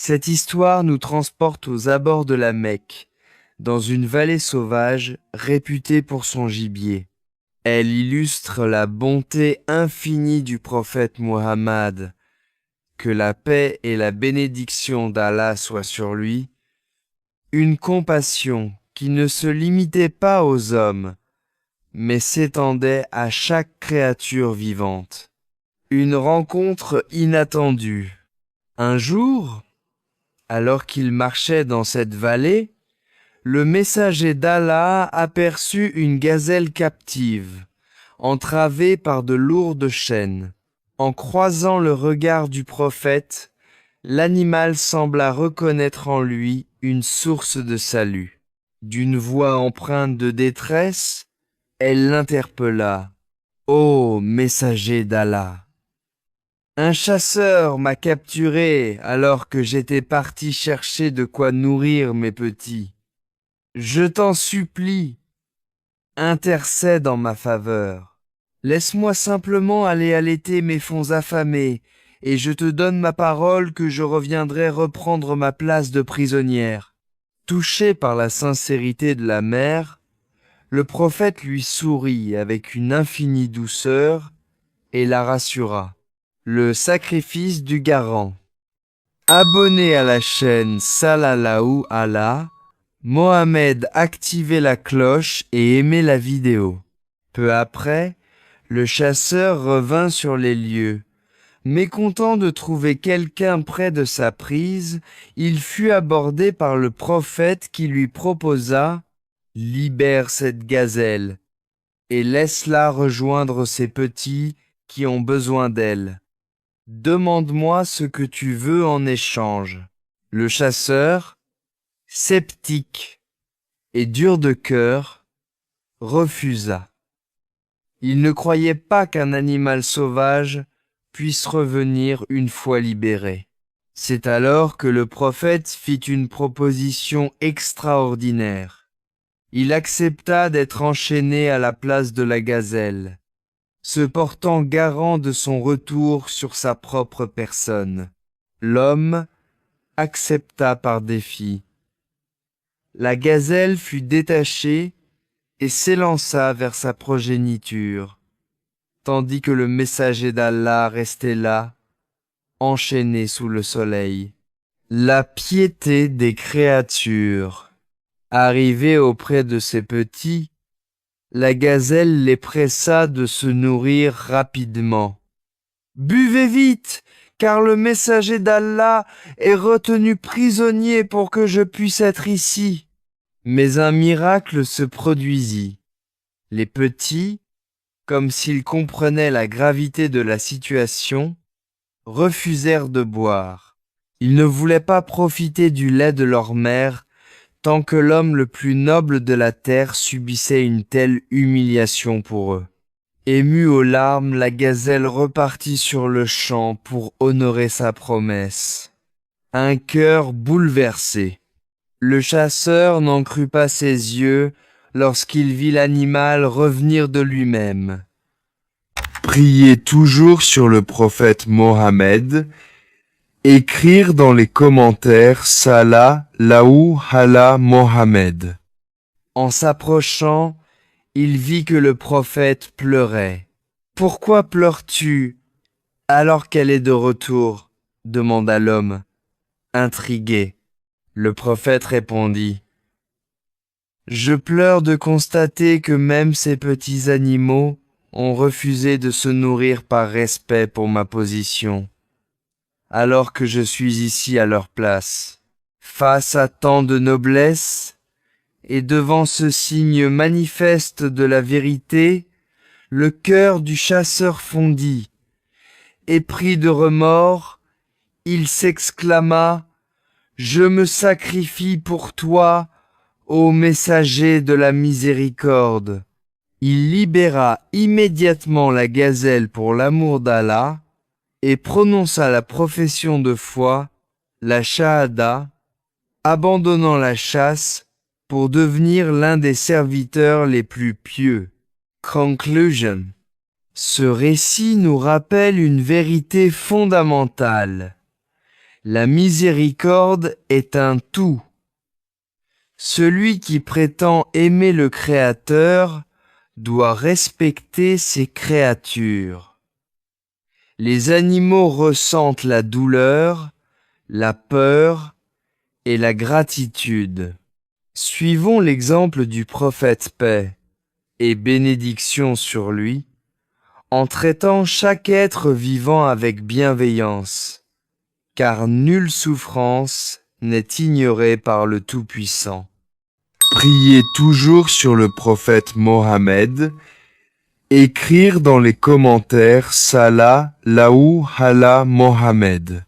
Cette histoire nous transporte aux abords de la Mecque, dans une vallée sauvage réputée pour son gibier. Elle illustre la bonté infinie du prophète Muhammad, que la paix et la bénédiction d'Allah soient sur lui, une compassion qui ne se limitait pas aux hommes, mais s'étendait à chaque créature vivante. Une rencontre inattendue. Un jour, alors qu'il marchait dans cette vallée, le messager d'Allah aperçut une gazelle captive, entravée par de lourdes chaînes. En croisant le regard du prophète, l'animal sembla reconnaître en lui une source de salut. D'une voix empreinte de détresse, elle l'interpella. « Ô messager d'Allah! Un chasseur m'a capturé alors que j'étais parti chercher de quoi nourrir mes petits. Je t'en supplie, intercède en ma faveur. Laisse-moi simplement aller allaiter mes fonds affamés, et je te donne ma parole que je reviendrai reprendre ma place de prisonnière. » Touché par la sincérité de la mère, le prophète lui sourit avec une infinie douceur et la rassura. Le sacrifice du garant. Abonné à la chaîne Salalahu Allah, Mohamed activait la cloche et aimait la vidéo. Peu après, le chasseur revint sur les lieux. Mécontent de trouver quelqu'un près de sa prise, il fut abordé par le prophète qui lui proposa « Libère cette gazelle et laisse-la rejoindre ses petits qui ont besoin d'elle. Demande-moi ce que tu veux en échange. » Le chasseur, sceptique et dur de cœur, refusa. Il ne croyait pas qu'un animal sauvage puisse revenir une fois libéré. C'est alors que le prophète fit une proposition extraordinaire. Il accepta d'être enchaîné à la place de la gazelle, se portant garant de son retour sur sa propre personne. L'homme accepta par défi. La gazelle fut détachée et s'élança vers sa progéniture, tandis que le messager d'Allah restait là, enchaîné sous le soleil. La piété des créatures. Arrivée auprès de ses petits, la gazelle les pressa de se nourrir rapidement. « Buvez vite, car le messager d'Allah est retenu prisonnier pour que je puisse être ici. » Mais un miracle se produisit. Les petits, comme s'ils comprenaient la gravité de la situation, refusèrent de boire. Ils ne voulaient pas profiter du lait de leur mère tant que l'homme le plus noble de la terre subissait une telle humiliation pour eux. Émue aux larmes, la gazelle repartit sur le champ pour honorer sa promesse. Un cœur bouleversé. Le chasseur n'en crut pas ses yeux lorsqu'il vit l'animal revenir de lui-même. Priez toujours sur le prophète Mohammed. Écrire dans les commentaires Salah, Laou, Hala, Mohammed. En s'approchant, il vit que le prophète pleurait. « Pourquoi pleures-tu alors qu'elle est de retour ?» demanda l'homme, intrigué. Le prophète répondit « Je pleure de constater que même ces petits animaux ont refusé de se nourrir par respect pour ma position. Alors que je suis ici à leur place. Face à tant de noblesse, et devant ce signe manifeste de la vérité, le cœur du chasseur fondit, et pris de remords, il s'exclama « Je me sacrifie pour toi, ô messager de la miséricorde !» Il libéra immédiatement la gazelle pour l'amour d'Allah, et prononça la profession de foi, la shahada, abandonnant la chasse pour devenir l'un des serviteurs les plus pieux. Conclusion. Ce récit nous rappelle une vérité fondamentale. La miséricorde est un tout. Celui qui prétend aimer le Créateur doit respecter ses créatures. Les animaux ressentent la douleur, la peur et la gratitude. Suivons l'exemple du prophète paix et bénédiction sur lui, en traitant chaque être vivant avec bienveillance, car nulle souffrance n'est ignorée par le Tout-Puissant. Priez toujours sur le prophète Mohammed. Écrire dans les commentaires Salah Laou Hala Mohammed.